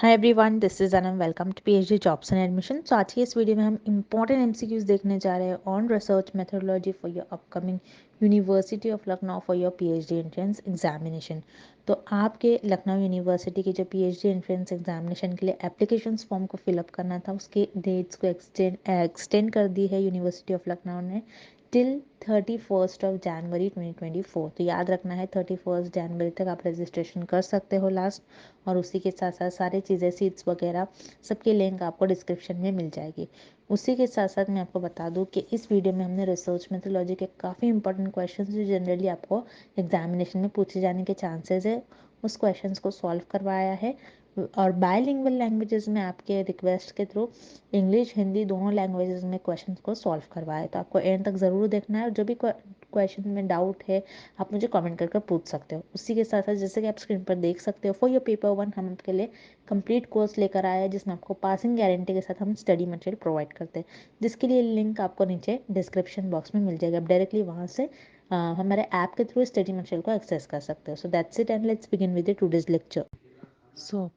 Hi everyone, this is Anam. Welcome to PhD jobs and admission. तो आज की इस वीडियो में हम इंपॉर्टेंट एमसीक्यूज देखने जा रहे हैं on research methodology for your upcoming university of Lucknow for your PhD entrance examination. तो आपके लखनऊ यूनिवर्सिटी की जो पीएचडी एंट्रेंस एग्जामिनेशन के लिए एप्लीकेशंस फॉर्म को फिलअप करना था, उसके डेट्स को एक्सटेंड कर दी है यूनिवर्सिटी ऑफ लखनऊ ने टिल 31 जनवरी 2024। तो याद रखना है 31 जनवरी तक आप रजिस्ट्रेशन कर सकते हो लास्ट। और उसी के साथ साथ सारी चीज़ें, सीट्स वगैरह सबकी लिंक आपको डिस्क्रिप्शन में मिल जाएगी। उसी के साथ साथ मैं आपको बता दूं कि इस वीडियो में हमने रिसर्च मेथोडोलॉजी के काफ़ी इंपॉर्टेंट क्वेश्चंस जो जनरली आपको एग्जामिनेशन में पूछे जाने के चांसेस है, उस क्वेश्चंस को सॉल्व करवाया है। और बायलिंगुअल लैंग्वेजेस में आपके रिक्वेस्ट के थ्रू इंग्लिश हिंदी दोनों लैंग्वेजेस में क्वेश्चंस को सॉल्व करवाया है। तो आपको एंड तक ज़रूर देखना है, और जो भी क्वेश्चन में डाउट है आप मुझे कमेंट करके पूछ सकते हो। उसी के साथ साथ जैसे कि आप स्क्रीन पर देख सकते हो, फॉर योर पेपर 1 हम आपके लिए कंप्लीट कोर्स लेकर आए हैं, जिसमें आपको पासिंग गारंटी के साथ हम स्टडी मटेरियल प्रोवाइड करते हैं, जिसके लिए लिंक आपको नीचे डिस्क्रिप्शन बॉक्स में मिल जाएगा। आप डायरेक्टली वहाँ से हमारे ऐप के थ्रू स्टडी मटेरियल को एक्सेस कर सकते हो। So that's it, and let's begin with the today's lecture. So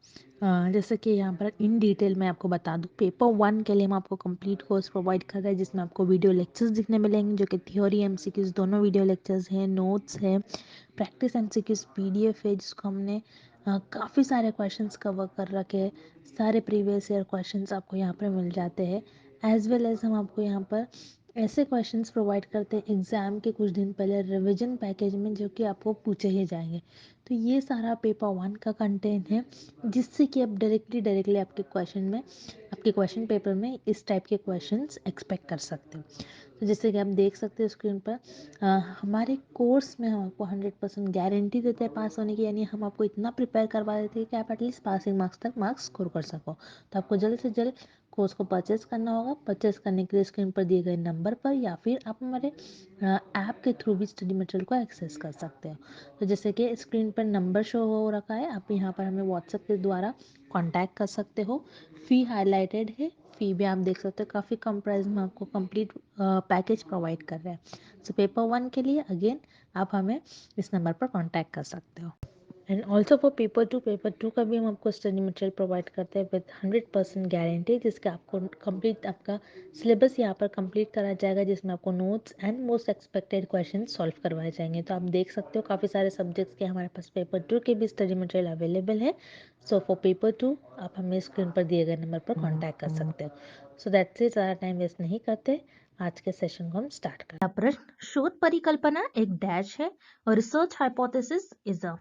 जैसे कि यहाँ पर इन डिटेल मैं आपको बता दूँ, पेपर 1 के लिए हम आपको कंप्लीट कोर्स प्रोवाइड कर रहे हैं, जिसमें आपको वीडियो लेक्चर्स दिखने मिलेंगे, जो कि थ्योरी एमसीक्यूज दोनों वीडियो लेक्चर्स हैं, नोट्स हैं, प्रैक्टिस एमसीक्यूज पीडीएफ है, जिसको हमने काफ़ी सारे क्वेश्चंस कवर कर रखे हैं। सारे प्रीवियस ईयर क्वेश्चंस आपको यहाँ पर मिल जाते हैं, एज वेल एज हम आपको यहाँ पर ऐसे क्वेश्चंस प्रोवाइड करते हैं एग्ज़ाम के कुछ दिन पहले रिवीजन पैकेज में, जो कि आपको पूछे ही जाएंगे। तो ये सारा पेपर 1 का कंटेंट है, जिससे कि आप डायरेक्टली आपके क्वेश्चन पेपर में इस टाइप के क्वेश्चंस एक्सपेक्ट कर सकते हो। तो जैसे कि आप देख सकते हो स्क्रीन पर, हमारे कोर्स में हम आपको 100% गारंटी देते हैं पास होने की, यानी हम आपको इतना प्रिपेयर करवा देते हैं कि आप एटलीस्ट पासिंग मार्क्स तक मार्क्स स्कोर कर सको। तो आपको जल्द से जल्द कोर्स को परचेज करना होगा। परचेज करने के लिए स्क्रीन पर दिए गए नंबर पर या फिर आप हमारे ऐप के थ्रू भी स्टडी मटेरियल को एक्सेस कर सकते हो। तो जैसे कि स्क्रीन पर नंबर शो हो रखा है, आप यहाँ पर हमें व्हाट्सएप के द्वारा कांटेक्ट कर सकते हो। फ़ी हाईलाइटेड है, फ़ी भी आप देख सकते हो, काफ़ी कम प्राइस में आपको कंप्लीट पैकेज प्रोवाइड कर रहे हैं। सो पेपर 1 के लिए अगेन आप हमें इस नंबर पर कांटेक्ट कर सकते हो। And also for paper two का भी हम आपको स्टडी मटेरियल प्रोवाइड करते हैं विद 100% गारंटी, जिसका आपको कंप्लीट आपका सिलेबस यहाँ पर कंप्लीट करा जाएगा, जिसमें आपको notes and most expected question solve करवाए जाएंगे। तो आप देख सकते हो काफ़ी सारे सब्जेक्ट्स के हमारे पास पेपर 2 के भी स्टडी मटेरियल अवेलेबल है। सो फॉर पेपर 2 आप हमें स्क्रीन पर दिए गए नंबर पर कॉन्टैक्ट कर सकते हो। सो दैट्स इट, ज़्यादा टाइम वेस्ट नहीं करते, आज के सेशन को हम स्टार्ट करते हैं। प्रश्न, शोध परिकल्पना एक डैश है और रिसर्च हाइपोथेसिस इज अ।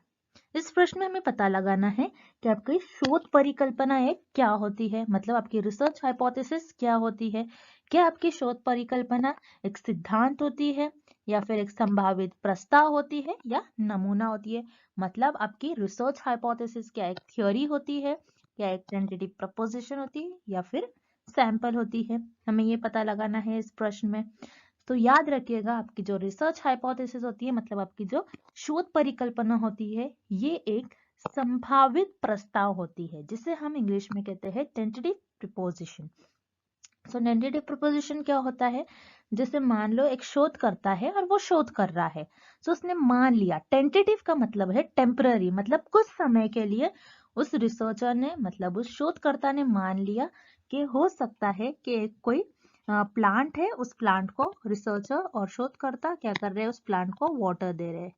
इस प्रश्न में हमें पता लगाना है कि आपकी शोध परिकल्पना एक क्या होती है, मतलब आपकी रिसर्च हाइपोथेसिस क्या होती है। क्या आपकी शोध परिकल्पना एक सिद्धांत होती है, या फिर एक संभावित प्रस्ताव होती है, या नमूना होती है। मतलब आपकी रिसर्च हाइपोथेसिस क्या एक थ्योरी होती है, या एक टेंटेटिव प्रपोजिशन होती है, या फिर सैंपल होती है। हमें ये पता लगाना है इस प्रश्न में। तो याद रखिएगा, आपकी जो रिसर्च हाइपोथेसिस होती है, मतलब आपकी जो शोध परिकल्पना होती है, ये एक संभावित प्रस्ताव होती है, जिसे हम इंग्लिश में कहते हैं टेंटेटिव प्रपोजिशन। सो टेंटेटिव प्रपोजिशन क्या होता है, जैसे मान लो एक शोध करता है और वो शोध कर रहा है, तो उसने मान लिया। टेंटेटिव का मतलब है टेम्पररी, मतलब कुछ समय के लिए उस रिसर्चर ने, मतलब उस शोधकर्ता ने मान लिया कि हो सकता है कि एक कोई प्लांट है, उस प्लांट को रिसर्चर और शोधकर्ता क्या कर रहे हैं, उस प्लांट को वाटर दे रहे हैं।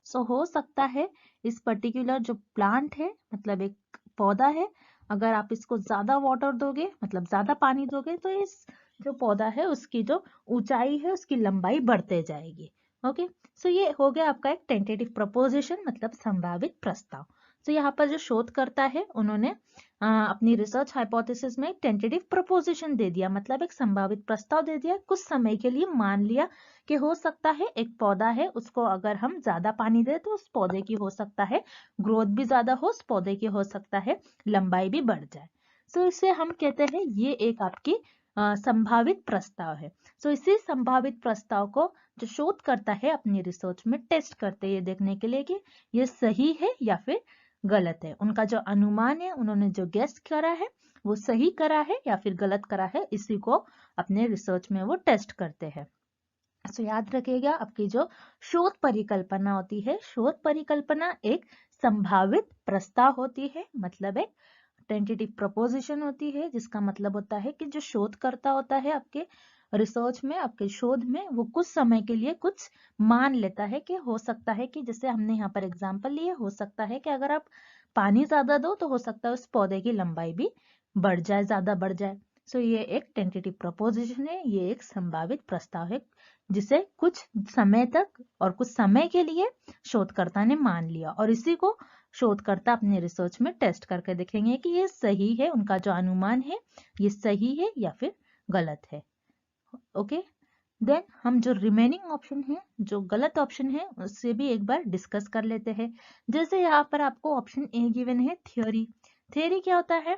सो हो सकता है इस पर्टिकुलर जो प्लांट है, मतलब एक पौधा है, अगर आप इसको ज्यादा वाटर दोगे, मतलब ज्यादा पानी दोगे, तो इस जो पौधा है उसकी जो ऊंचाई है, उसकी लंबाई बढ़ते जाएगी। ओके, सो ये हो गया आपका एक टेंटेटिव प्रपोजिशन, मतलब संभावित प्रस्ताव। तो यहाँ पर जो शोध करता है, उन्होंने अपनी रिसर्च हाइपोथेसिस में टेंटेटिव प्रपोजिशन दे दिया, मतलब एक संभावित प्रस्ताव दे दिया, कुछ समय के लिए मान लिया कि हो सकता है एक पौधा है, उसको अगर हम ज्यादा पानी दें तो उस पौधे की हो सकता है ग्रोथ भी ज्यादा हो, उस पौधे की हो सकता है लंबाई भी बढ़ जाए। सो इसे हम कहते हैं ये एक आपकी संभावित प्रस्ताव है। सो इसी संभावित प्रस्ताव को जो शोध करता है अपनी रिसर्च में टेस्ट करते हैं, ये देखने के लिए कि ये सही है या फिर गलत है। उनका जो अनुमान है, उन्होंने जो गेस करा है, वो सही करा है या फिर गलत करा है, इसी को अपने रिसर्च में वो टेस्ट करते हैं। तो याद रखिएगा, आपकी जो शोध परिकल्पना होती है, शोध परिकल्पना एक संभावित प्रस्ताव होती है, मतलब एक टेंटेटिव प्रपोजिशन होती है, जिसका मतलब होता है कि जो शोधकर्ता होता है आपके रिसर्च में, आपके शोध में, वो कुछ समय के लिए कुछ मान लेता है कि हो सकता है कि, जैसे हमने यहाँ पर एग्जांपल लिए, हो सकता है कि अगर आप पानी ज्यादा दो तो हो सकता है उस पौधे की लंबाई भी बढ़ जाए, ज्यादा बढ़ जाए। सो ये एक टेंटेटिव प्रपोजिशन है, ये एक संभावित प्रस्ताव है जिसे कुछ समय तक और कुछ समय के लिए शोधकर्ता ने मान लिया, और इसी को शोधकर्ता अपने रिसर्च में टेस्ट करके देखेंगे कि ये सही है, उनका जो अनुमान है ये सही है या फिर गलत है। ओके, देन हम जो रिमेनिंग ऑप्शन है, जो गलत ऑप्शन है, उससे भी एक बार डिस्कस कर लेते हैं। जैसे यहाँ पर आपको ऑप्शन ए गिवन है थ्योरी। थ्योरी क्या होता है?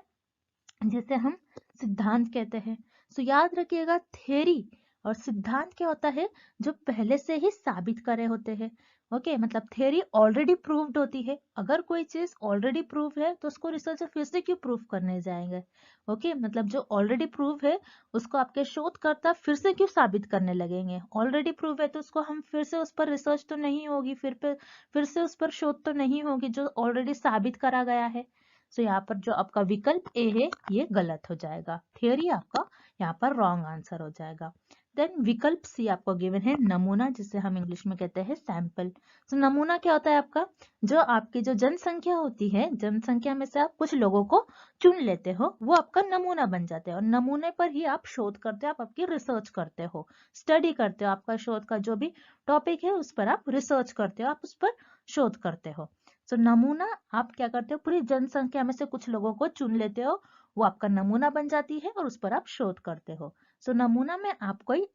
जिसे हम सिद्धांत कहते हैं। सो याद रखिएगा, थ्योरी और सिद्धांत क्या होता है? जो पहले से ही साबित करे होते हैं। ओके, मतलब थ्योरी ऑलरेडी प्रूव्ड होती है। अगर कोई चीज ऑलरेडी प्रूव है तो उसको रिसर्चर फिर से क्यों प्रूव करने जाएंगे? ओके, मतलब जो ऑलरेडी प्रूव है उसको आपके शोधकर्ता फिर से क्यों साबित करने लगेंगे? ऑलरेडी प्रूव है तो उसको हम फिर से उस पर रिसर्च तो नहीं होगी, फिर से उस पर शोध तो नहीं होगी जो ऑलरेडी साबित करा गया है। सो यहाँ पर जो आपका विकल्प ए है ये गलत हो जाएगा, थ्योरी आपका यहाँ पर रॉन्ग आंसर हो जाएगा। देन विकल्प सी आपको गिवन है नमूना, जिसे हम इंग्लिश में कहते हैं सैंपल। तो नमूना क्या होता है आपका? जो आपकी जो जनसंख्या होती है, जनसंख्या में से आप कुछ लोगों को चुन लेते हो, वो आपका नमूना बन जाते हैं, और नमूने पर ही आप शोध करते हो, आप आपकी रिसर्च करते हो, स्टडी करते हो, आपका शोध का जो भी टॉपिक है उस पर आप रिसर्च करते हो, आप उस पर शोध करते हो। तो नमूना आप क्या करते हो? पूरी जनसंख्या में से कुछ लोगों को चुन लेते हो, वो आपका नमूना बन जाती है और उस पर आप शोध करते हो। सो नमूना में आप कोई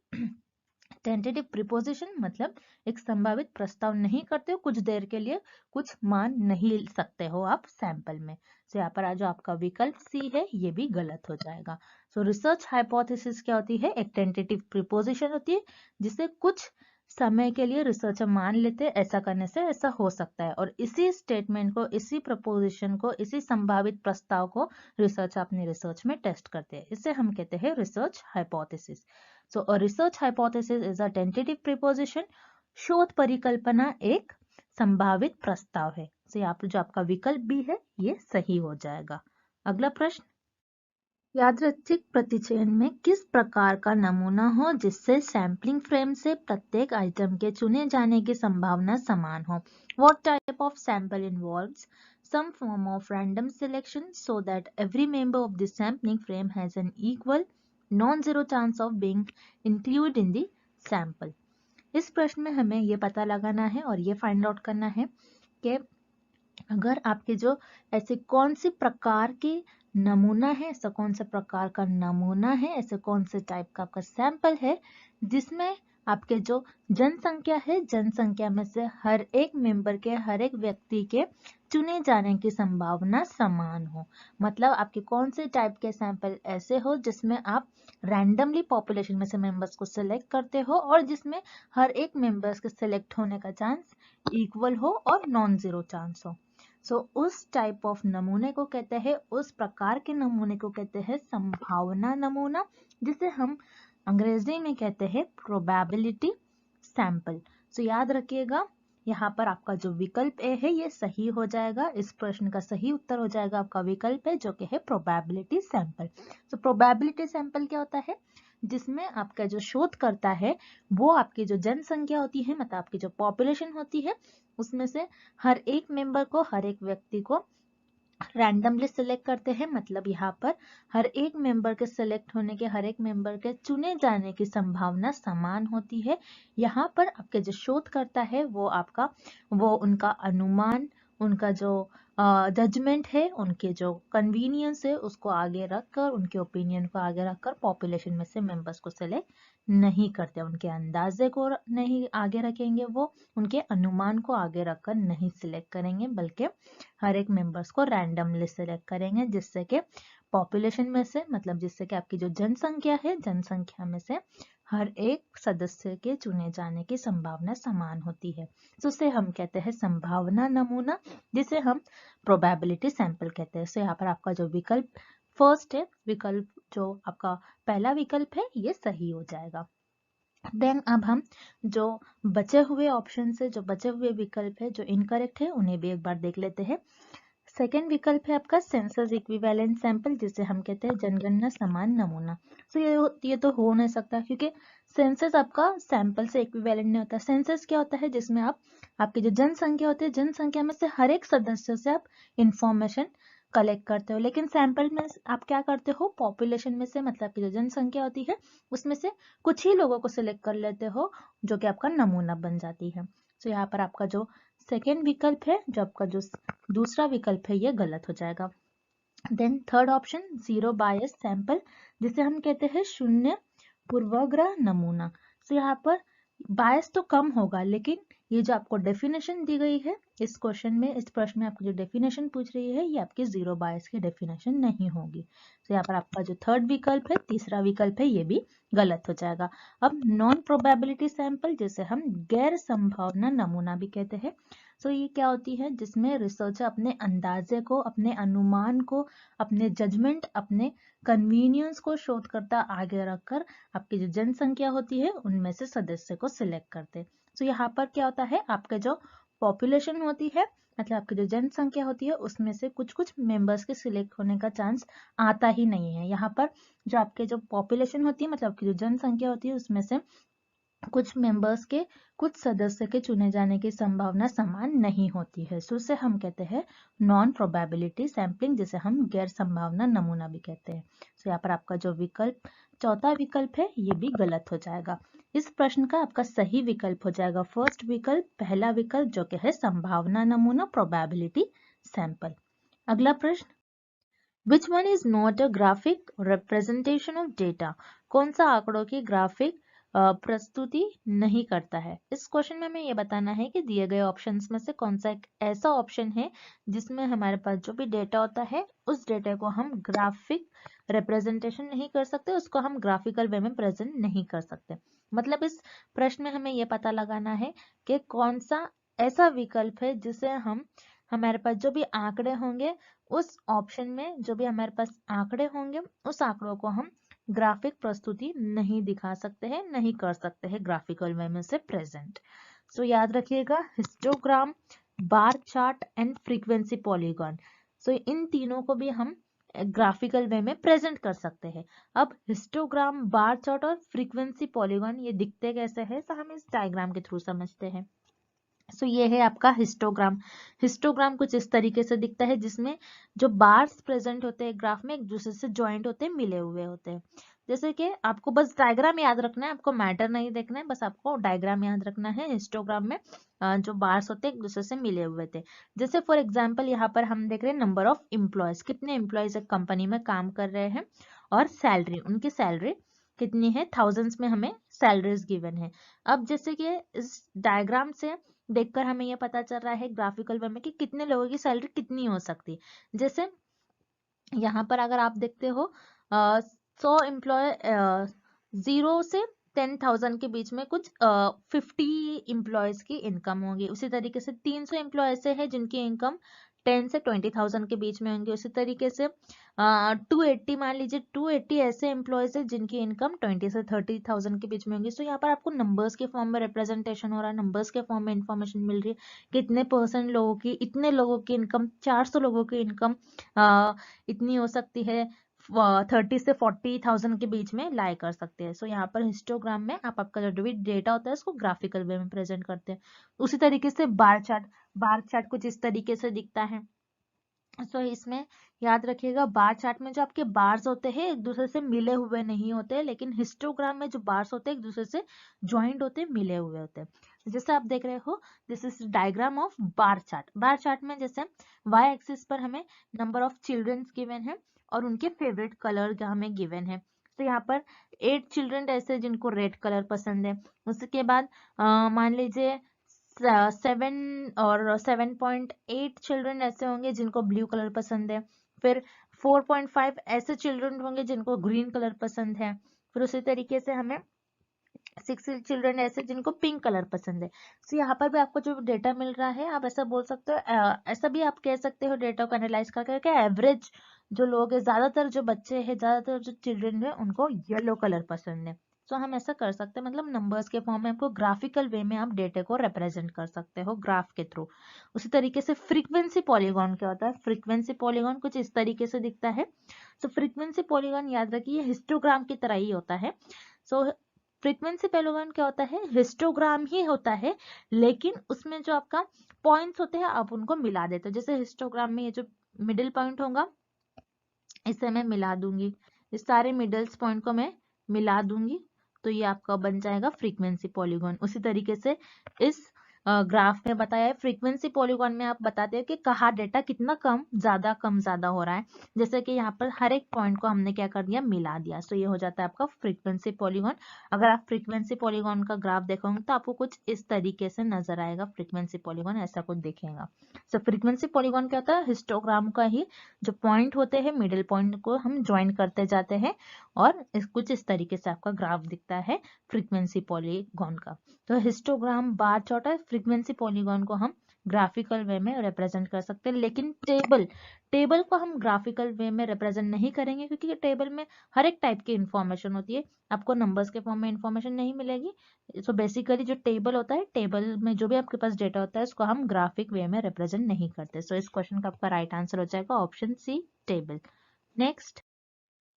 टेंटेटिव प्रीपोजिशन मतलब एक संभावित प्रस्ताव नहीं करते हो, कुछ देर के लिए कुछ मान नहीं सकते हो आप सैंपल में। सो यहाँ पर जो आपका विकल्प सी है ये भी गलत हो जाएगा। सो रिसर्च हाइपोथेसिस क्या होती है? एक टेंटेटिव प्रीपोजिशन होती है जिसे कुछ समय के लिए रिसर्चर मान लेते हैं, ऐसा करने से ऐसा हो सकता है, और इसी स्टेटमेंट को, इसी प्रपोजिशन को, इसी संभावित प्रस्ताव को रिसर्च अपने रिसर्च में टेस्ट करते हैं। इसे हम कहते हैं research hypothesis. So a research hypothesis is a tentative preposition. शोध परिकल्पना एक संभावित प्रस्ताव है। सो यहाँ पर जो आपका विकल्प भी है ये सही हो जाएगा। अगला प्रश्न, यादृच्छिक प्रतिचयन में किस प्रकार का नमूना हो जिससे सैंपलिंग फ्रेम से प्रत्येक आइटम के चुने जाने की संभावना समान हो? What type of sample involves some form of random selection so that every member of the sampling frame has an equal non-zero chance of being included in the sample? इस प्रश्न में हमें ये पता लगाना है और ये फाइंड आउट करना है कि अगर आपके जो ऐसे कौन सी प्रकार के नमूना है, ऐसा कौन से प्रकार का नमूना है, ऐसे कौन से टाइप का आपका सैंपल है जिसमें आपके जो जनसंख्या है, जनसंख्या में से हर एक मेंबर के, हर एक व्यक्ति के चुने जाने की संभावना समान हो। मतलब आपके कौन से टाइप के सैंपल ऐसे हो जिसमें आप रैंडमली पॉपुलेशन में से मेंबर्स को सिलेक्ट करते हो और जिसमें हर एक मेंबर्स के सिलेक्ट होने का चांस इक्वल हो और नॉन जीरो चांस हो। उस टाइप ऑफ नमूने को कहते हैं, उस प्रकार के नमूने को कहते हैं संभावना नमूना, जिसे हम अंग्रेजी में कहते हैं प्रोबेबिलिटी सैंपल। याद रखिएगा, यहाँ पर आपका जो विकल्प ए है ये सही हो जाएगा। इस प्रश्न का सही उत्तर हो जाएगा आपका विकल्प है जो कि है प्रोबेबिलिटी सैंपल। प्रोबेबिलिटी सैंपल क्या होता है? जिसमें आपका जो शोध करता है वो आपकी जो जनसंख्या होती है, मतलब आपकी जो पॉपुलेशन होती है, उसमें से हर एक मेंबर को, हर एक व्यक्ति को रैंडमली सिलेक्ट करते हैं। मतलब यहाँ पर हर एक मेंबर के सिलेक्ट होने के, हर एक मेंबर के चुने जाने की संभावना समान होती है। यहाँ पर आपके जो शोध करता है वो उनका अनुमान, उनका जो जजमेंट है, उनके जो कन्वीनियंस है उसको आगे रखकर, उनके ओपिनियन को आगे रखकर पॉपुलेशन में से मेंबर्स को सिलेक्ट नहीं करते, उनके अंदाजे को नहीं आगे रखेंगे, वो उनके अनुमान को आगे रखकर नहीं सिलेक्ट करेंगे, बल्कि हर एक मेंबर्स को रैंडमली सिलेक्ट करेंगे, जिससे कि पॉपुलेशन में से, मतलब जिससे कि आपकी जो जनसंख्या है, जनसंख्या में से हर एक सदस्य के चुने जाने की संभावना समान होती है। तो उसे हम कहते हैं संभावना नमूना, जिसे हम प्रोबेबिलिटी सैंपल कहते हैं। यहाँ पर आपका जो विकल्प फर्स्ट है, विकल्प जो आपका पहला विकल्प है ये सही हो जाएगा। देन अब हम जो बचे हुए ऑप्शन से, जो बचे हुए विकल्प है जो इनकरेक्ट है, उन्हें भी एक बार देख लेते हैं। सेकेंड विकल्प है आपका सेंसस इक्विवेलेंट सैंपल, जिसे हम कहते हैं जनगणना समान नमूना। तो ये तो हो नहीं सकता, क्योंकि सेंसस आपका सैंपल से इक्विवेलेंट नहीं होता। सेंसस क्या होता है, जिसमें आप आपकी जो जनसंख्या होती है, जनसंख्या में से हर एक सदस्य से आप इंफॉर्मेशन कलेक्ट करते हो। लेकिन सैंपल में आप क्या करते हो, पॉपुलेशन में से, मतलब की जो जनसंख्या होती है उसमें से कुछ ही लोगों को सिलेक्ट कर लेते हो, जो कि आपका नमूना बन जाती है। तो यहाँ पर आपका जो सेकेंड विकल्प है, जो आपका जो दूसरा विकल्प है, ये गलत हो जाएगा। देन थर्ड ऑप्शन जीरो बायस सैंपल, जिसे हम कहते हैं शून्य पूर्वाग्रह नमूना। तो यहाँ पर बायस तो कम होगा, लेकिन ये जो आपको डेफिनेशन दी गई है इस क्वेश्चन में, इस प्रश्न में आपको जो डेफिनेशन पूछ रही है, ये आपकी जीरो बायस की डेफिनेशन नहीं होगी। तो यहाँ पर आपका जो थर्ड विकल्प है, तीसरा विकल्प है, ये भी गलत हो जाएगा। अब नॉन प्रोबेबिलिटी सैंपल, जिसे हम गैर संभावना नमूना भी कहते हैं। तो ये क्या होती है, जिसमें रिसर्चर अपने अंदाजे को, अपने अनुमान को, अपने जजमेंट, अपने कन्वीनियंस को शोधकर्ता आगे रखकर आपकी जो जनसंख्या होती है उनमें से सदस्य को सिलेक्ट करते हैं। तो यहाँ पर क्या होता है, आपके जो पॉपुलेशन होती है, मतलब आपकी जो जनसंख्या होती है, उसमें से कुछ कुछ मेंबर्स के सिलेक्ट होने का चांस आता ही नहीं है। यहाँ पर जो आपके जो पॉपुलेशन होती है, मतलब आपकी जो जनसंख्या होती है, उसमें से कुछ मेंबर्स के, कुछ सदस्य के चुने जाने की संभावना समान नहीं होती है। सो उसे हम कहते हैं नॉन प्रोबेबिलिटी सैंपलिंग, जिसे हम गैर संभावना नमूना भी कहते हैं। सो यहाँ पर आपका जो विकल्प चौथा विकल्प है, ये भी गलत हो जाएगा। इस प्रश्न का आपका सही विकल्प हो जाएगा फर्स्ट विकल्प, पहला विकल्प, जो कि है संभावना नमूना, प्रोबेबिलिटी सैंपल। अगला प्रश्न, which one is not a graphic representation of data? कौन सा आंकड़ों की ग्राफिक प्रस्तुति नहीं करता है? इस क्वेश्चन में हमें ये बताना है कि दिए गए ऑप्शंस में से कौन सा एक ऐसा ऑप्शन है जिसमें हमारे पास जो भी डेटा होता है, उस डेटा को हम ग्राफिक रिप्रेजेंटेशन नहीं कर सकते, उसको हम ग्राफिकल वे में प्रेजेंट नहीं कर सकते। मतलब इस प्रश्न में हमें ये पता लगाना है कि कौन सा ऐसा विकल्प है जिसे हम, हमारे पास जो भी आंकड़े होंगे, उस ऑप्शन में जो भी हमारे पास आंकड़े होंगे, उस आंकड़ों को हम ग्राफिक प्रस्तुति नहीं दिखा सकते हैं, नहीं कर सकते हैं ग्राफिकल वे में से प्रेजेंट। सो याद रखिएगा, histogram, bar chart and frequency polygon. So इन तीनों को भी हम ग्राफिकल वे में प्रेजेंट कर सकते हैं। अब हिस्टोग्राम, बार चार्ट और फ्रीक्वेंसी पॉलीगॉन ये दिखते कैसे हैं, तो हम इस डायग्राम के थ्रू समझते हैं। सो ये है आपका हिस्टोग्राम। हिस्टोग्राम कुछ इस तरीके से दिखता है, जिसमें जो बार्स प्रेजेंट होते हैं ग्राफ में, एक दूसरे से ज्वाइंट होते हैं, मिले हुए होते हैं। जैसे कि आपको बस डायग्राम याद रखना है, आपको मैटर नहीं देखना है, बस आपको डायग्राम याद रखना है। हिस्टोग्राम में जो बार्स होते हैं एक दूसरे से मिले हुए थे। जैसे फॉर एग्जाम्पल यहाँ पर हम देख रहे हैं नंबर ऑफ एम्प्लॉयज, कितने एम्प्लॉयज एक कंपनी में काम कर रहे हैं, और सैलरी, उनकी सैलरी कितनी है, थाउजेंड्स में हमें सैलरीज गिवन है। अब जैसे कि इस डायग्राम से देखकर हमें यह पता चल रहा है ग्राफिकल वे में कि कितने लोगों की सैलरी कितनी हो सकती। जैसे यहाँ पर अगर आप देखते हो 100 एम्प्लॉय, 0 से 10,000 के बीच में कुछ 50 एम्प्लॉयज की इनकम होगी। उसी तरीके से 300 एम्प्लॉय ऐसे हैं जिनकी इनकम 10 से 20,000 के बीच में होंगे। उसी तरीके से 280, मान लीजिए 280 ऐसे एम्प्लॉयज हैं जिनकी इनकम 20 से 30,000 के बीच में होंगी। सो यहाँ पर आपको नंबर्स के फॉर्म में रिप्रेजेंटेशन हो रहा है, नंबर्स के फॉर्म में इंफॉर्मेशन मिल रही है, कितने परसेंट लोगों की, इतने लोगों की इनकम, 400 लोगों की इनकम इतनी हो सकती है, 30 से 40,000 के बीच में लाई कर सकते हैं। सो यहाँ पर हिस्टोग्राम में आप आपका जो भी डेटा होता है उसको ग्राफिकल वे में प्रेजेंट करते हैं। उसी तरीके से बार चार्ट, बार चार्ट कुछ इस तरीके से दिखता है। सो इसमें याद रखिएगा, बार चार्ट में जो आपके बार्स होते हैं एक दूसरे से मिले हुए नहीं होते, लेकिन हिस्टोग्राम में जो बार्स होते हैं एक दूसरे से ज्वाइंट होते हैं, मिले हुए होते हैं। जैसे आप देख रहे हो, this is diagram of bar chart. Bar chart में जैसे वाई एक्सिस पर हमें नंबर ऑफ चिल्ड्रंस गिवन है और उनके फेवरेट कलर हमें गिवन है। तो यहाँ पर 8 चिल्ड्रन ऐसे जिनको रेड कलर पसंद है। उसके बाद मान लीजिए 7 और 7.8 चिल्ड्रन ऐसे होंगे जिनको ब्लू कलर पसंद है। फिर 4.5 ऐसे चिल्ड्रन होंगे जिनको ग्रीन कलर पसंद है। फिर उसी तरीके से हमें 6 चिल्ड्रन ऐसे जिनको पिंक कलर पसंद है। तो यहाँ पर भी आपको जो डेटा मिल रहा है, आप ऐसा बोल सकते हो, ऐसा भी आप कह सकते हो डेटा को एनालाइज करके, एवरेज जो लोग है, ज्यादातर जो बच्चे हैं, ज्यादातर जो चिल्ड्रन है, उनको येलो कलर पसंद है। सो हम ऐसा कर सकते हैं, मतलब नंबर्स के फॉर्म में आपको ग्राफिकल वे में आप डेटा को रिप्रेजेंट कर सकते हो ग्राफ के थ्रू। उसी तरीके से फ्रीक्वेंसी पॉलीगॉन क्या होता है, फ्रीक्वेंसी पॉलीगॉन कुछ इस तरीके से दिखता है। सो फ्रीक्वेंसी पॉलीगॉन याद रखिए हिस्टोग्राम की तरह ही होता है। सो फ्रीक्वेंसी पॉलीगॉन क्या होता है, हिस्टोग्राम ही होता है, लेकिन उसमें जो आपका पॉइंट्स होते हैं आप उनको मिला देते हो। जैसे हिस्टोग्राम में ये जो मिडिल पॉइंट होगा इसे मैं मिला दूंगी, इस सारे मिडल्स पॉइंट को मैं मिला दूंगी, तो ये आपका बन जाएगा फ्रीक्वेंसी पॉलीगॉन। उसी तरीके से इस ग्राफ में बताया है, फ्रीक्वेंसी पॉलीगॉन में आप बताते हैं कि कहाँ डेटा कितना कम ज्यादा हो रहा है। जैसे कि यहाँ पर हर एक पॉइंट को हमने क्या कर दिया, मिला दिया। सो ये हो जाता है आपका फ्रीक्वेंसी पॉलीगॉन। अगर आप फ्रीक्वेंसी पॉलीगॉन का ग्राफ देखोगे तो आपको कुछ इस तरीके से नजर आएगा, फ्रीक्वेंसी पॉलीगॉन ऐसा कुछ दिखेगा। सो फ्रीक्वेंसी पॉलीगॉन क्या होता है, हिस्टोग्राम का ही जो पॉइंट होते हैं मिडिल पॉइंट को हम ज्वाइन करते जाते हैं और कुछ इस तरीके से आपका ग्राफ दिखता है फ्रीक्वेंसी पॉलीगॉन का। तो हिस्टोग्राम बार चार्ट है, फ्रीक्वेंसी पॉलीगॉन को हम ग्राफिकल वे में रिप्रेजेंट कर सकते हैं, लेकिन टेबल को हम ग्राफिकल वे में रिप्रेजेंट नहीं करेंगे, क्योंकि टेबल में हर एक टाइप की इंफॉर्मेशन होती है, आपको नंबर्स के फॉर्म में इंफॉर्मेशन नहीं मिलेगी। सो बेसिकली जो टेबल होता है, टेबल में जो भी आपके पास डेटा होता है उसको हम ग्राफिक वे में रिप्रेजेंट नहीं करते। सो इस क्वेश्चन का आपका राइट आंसर हो जाएगा option C, table. Next,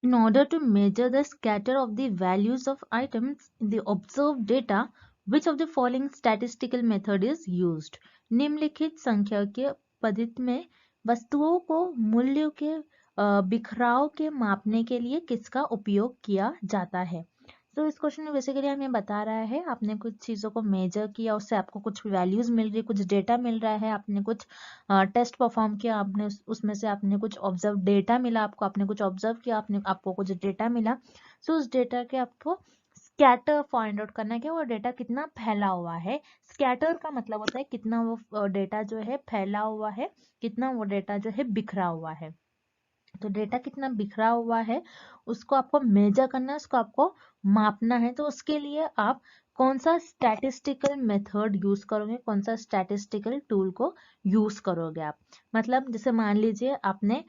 in order to measure the scatter of the values of items in the observed data, which of the following statistical method is used? निम्नलिखित सांख्यिकीय पद्धति में वस्तुओं को मूल्यों के बिखराव के मापने के लिए किसका उपयोग किया जाता है? तो इस क्वेश्चन में बेसिकली हमें बता रहा है, आपने कुछ चीज़ों को मेजर किया, उससे आपको कुछ वैल्यूज मिल रही, कुछ डेटा मिल रहा है, आपने कुछ टेस्ट परफॉर्म किया, आपने उसमें से आपने कुछ ऑब्जर्व डेटा मिला, आपने कुछ ऑब्जर्व किया, आपको कुछ डेटा मिला। सो उस डेटा के आपको स्कैटर फाइंड आउट करना है कि वो डेटा कितना फैला हुआ है। स्कैटर का मतलब होता है कितना वो डेटा जो है फैला हुआ है, कितना वो डेटा जो है बिखरा हुआ है। तो डेटा कितना बिखरा हुआ है उसको आपको मेजर करना है, उसको आपको मापना है। तो उसके लिए आप कौन सा स्टैटिस्टिकल मेथड यूज करोगे, कौन सा स्टैटिस्टिकल टूल को यूज करोगे आप। मतलब जैसे मान लीजिए आपने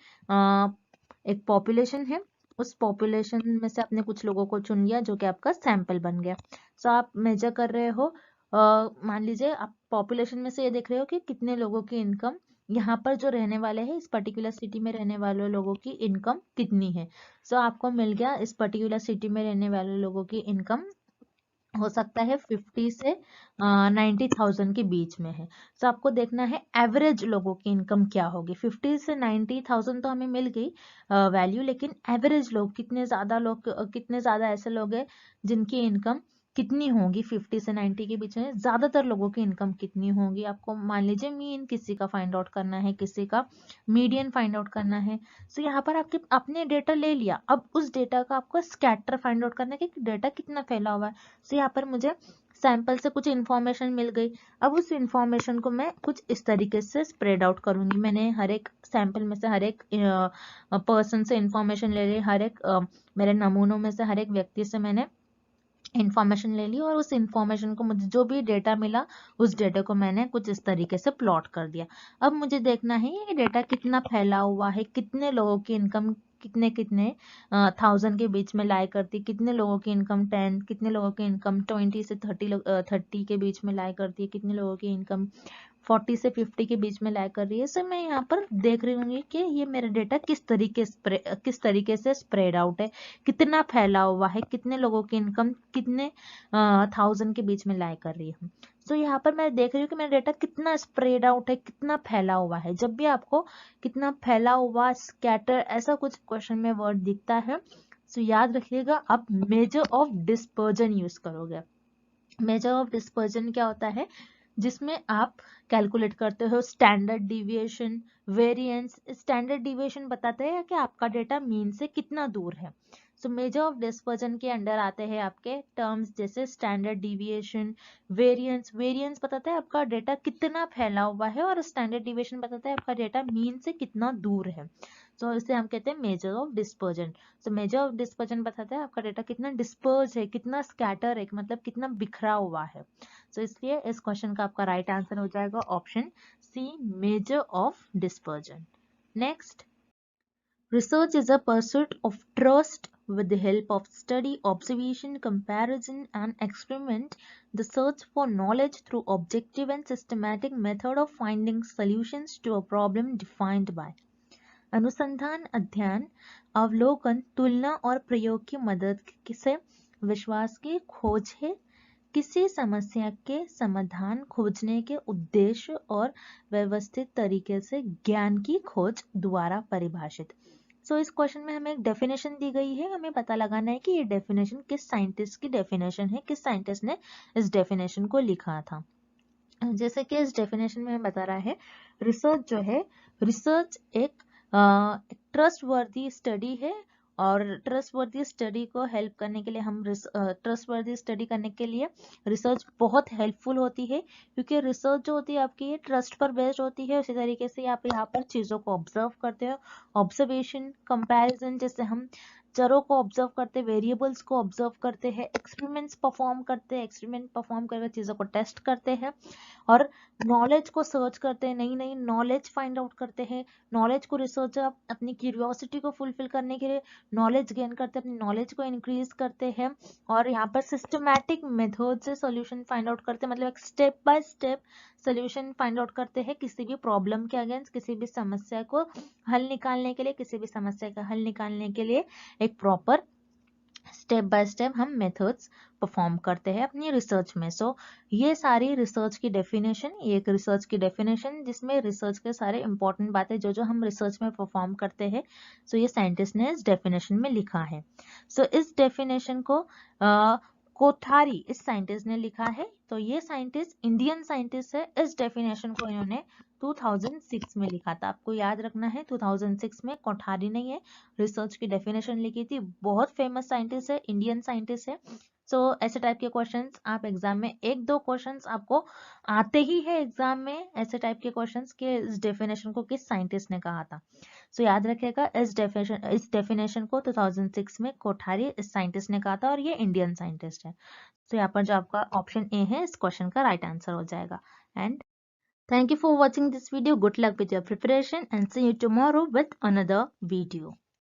एक पॉपुलेशन है, उस पॉपुलेशन में से आपने कुछ लोगों को चुन लिया जो कि आपका सैंपल बन गया। सो आप मेजर कर रहे हो, मान लीजिए आप पॉपुलेशन में से ये देख रहे हो कि कितने लोगों की इनकम, यहाँ पर जो रहने वाले हैं इस पर्टिकुलर सिटी में रहने वाले लोगों की इनकम कितनी है। सो आपको मिल गया इस पर्टिकुलर सिटी में रहने वाले लोगों की इनकम हो सकता है 50 से 90,000 के बीच में है। सो आपको देखना है एवरेज लोगों की इनकम क्या होगी। 50 से 90,000 तो हमें मिल गई वैल्यू, लेकिन एवरेज लोग कितने ज्यादा ऐसे लोग हैं जिनकी इनकम कितनी होगी 50 से 90 के बीच में, ज्यादातर लोगों की इनकम कितनी होगी। आपको मान लीजिए मीन किसी का फाइंड आउट करना है, किसी का मीडियन फाइंड आउट करना है। सो यहाँ पर आपने डेटा ले लिया, अब उस डेटा का आपको स्कैटर फाइंड आउट करना है कि डेटा कितना फैला हुआ है। सो यहाँ पर मुझे सैंपल से कुछ इन्फॉर्मेशन मिल गई, अब उस इन्फॉर्मेशन को मैं कुछ इस तरीके से स्प्रेड आउट करूंगी। मैंने हर एक सैंपल में से हर एक पर्सन से इन्फॉर्मेशन ले ली, हर एक मेरे नमूनों में से हर एक व्यक्ति से मैंने इंफॉर्मेशन ले ली, और उस इंफॉर्मेशन को मुझे जो भी डेटा मिला उस डेटा को मैंने कुछ इस तरीके से प्लॉट कर दिया। अब मुझे देखना है ये डेटा कितना फैला हुआ है, कितने लोगों की इनकम कितने कितने थाउजेंड के बीच में लाई करती, कितने लोगों की इनकम 10, कितने लोगों की इनकम 20 से 30 के बीच में लाई करती है, कितने लोगों की इनकम 40 से 50 के बीच में लाई कर रही है। सो मैं यहाँ पर देख रही हूँ कि ये मेरा डेटा किस तरीके से स्प्रेड आउट है, कितना फैला हुआ है, कितने लोगों की इनकम कितने थाउजेंड के बीच में लाई कर रही है। सो यहाँ पर मैं देख रही हूँ कि मेरा डेटा कितना स्प्रेड आउट है, कितना फैला हुआ है। जब भी आपको कितना फैला हुआ, स्कैटर, ऐसा कुछ क्वेश्चन में वर्ड दिखता है, सो याद रखिएगा आप मेजर ऑफ डिस्पर्जन यूज करोगे। मेजर ऑफ डिस्पर्जन क्या होता है, जिसमें आप कैलकुलेट करते हो standard deviation, variance. Standard deviation बताते हैं कि आपका डेटा मीन से कितना दूर है। सो मेजर ऑफ डिस्पर्जन के अंडर आते हैं आपके टर्म्स जैसे स्टैंडर्ड डिविएशन, वेरिएंस। वेरिएंस बताता है आपका डेटा कितना फैला हुआ है, और स्टैंडर्ड डिविएशन बताता है आपका डेटा मीन से कितना दूर है। सो इसे हम कहते हैं major of dispersion. So major of dispersion बताता है आपका डेटा कितना डिस्पर्ज है, कितना स्कैटर है, मतलब कितना बिखरा हुआ है। सो इसलिए इस क्वेश्चन का आपका राइट आंसर हो जाएगा option C, measure of dispersion. Next, research is a pursuit of trust with the help of study, observation, comparison and experiment, the search for knowledge through objective and systematic method of finding solutions to a problem defined by. अनुसंधान, अध्ययन, अवलोकन, तुलना और प्रयोग की मदद से विश्वास की खोज है। किसी समस्या के समाधान खोजने के उद्देश्य और व्यवस्थित तरीके से ज्ञान की खोज द्वारा परिभाषित। इस क्वेश्चन में हमें एक डेफिनेशन दी गई है, हमें पता लगाना है कि ये डेफिनेशन किस साइंटिस्ट की डेफिनेशन है, किस साइंटिस्ट ने इस डेफिनेशन को लिखा था। जैसे कि इस डेफिनेशन में बता रहा है, रिसर्च जो है, रिसर्च एक ट्रस्ट वर्दी स्टडी है और ट्रस्ट वर्दी स्टडी को हेल्प करने के लिए हम ट्रस्ट वर्दी स्टडी करने के लिए रिसर्च बहुत हेल्पफुल होती है, क्योंकि रिसर्च जो होती है आपकी ट्रस्ट पर बेस्ड होती है। उसी तरीके से आप यहाँ पर चीज़ों को ऑब्जर्व करते हो, ऑब्जर्वेशन, कंपैरिजन, जैसे हम चरों को ऑब्जर्व करते हैं, वेरिएबल्स को ऑब्जर्व करते हैं, एक्सपेरिमेंट्स परफॉर्म करते हैं, एक्सपेरिमेंट परफॉर्म करके चीज़ों को टेस्ट करते हैं और नॉलेज को सर्च करते हैं, नई नई नॉलेज फाइंड आउट करते हैं। नॉलेज को रिसर्च अपनी क्यूरियोसिटी को फुलफिल करने के लिए नॉलेज गेन करते हैं, अपनी नॉलेज को इंक्रीज करते हैं और यहाँ पर सिस्टमैटिक मेथड से सॉल्यूशन फाइंड आउट करते हैं, मतलब एक step by step solution find out करते हैं किसी भी प्रॉब्लम के अगेंस्ट, किसी भी समस्या को हल निकालने के लिए, किसी भी समस्या का हल निकालने के लिए एक प्रॉपर स्टेप बाय स्टेप हम मेथड्स परफॉर्म करते हैं अपनी रिसर्च में। ये सारी रिसर्च की डेफिनेशन, ये एक रिसर्च की डेफिनेशन जिसमें रिसर्च के सारे इंपॉर्टेंट बातें जो हम रिसर्च में परफॉर्म करते हैं, ये साइंटिस्ट ने इस डेफिनेशन में लिखा है। इस डेफिनेशन को कोठारी इस साइंटिस्ट ने लिखा है। तो ये साइंटिस्ट इंडियन साइंटिस्ट है। इस डेफिनेशन को इन्होंने 2006 में लिखा था। आपको याद रखना है 2006 में, कोठारी नहीं है, रिसर्च की डेफिनेशन लिखी थी। बहुत फेमस साइंटिस्ट है, इंडियन साइंटिस्ट है। ऐसे टाइप के क्वेश्चंस आप एग्जाम में, एक दो क्वेश्चंस आपको आते ही है एग्जाम में, ऐसे टाइप के क्वेश्चंस के इस डेफिनेशन को किस साइंटिस्ट ने कहा था। याद रखिएगा इस डेफिनेशन को 2006 में कोठारी इस साइंटिस्ट ने कहा था और ये इंडियन साइंटिस्ट है। यहाँ पर जो आपका ऑप्शन ए है इस क्वेश्चन का राइट आंसर हो जाएगा। And thank you for watching this video. Good luck with your preparation and see you tomorrow with another video.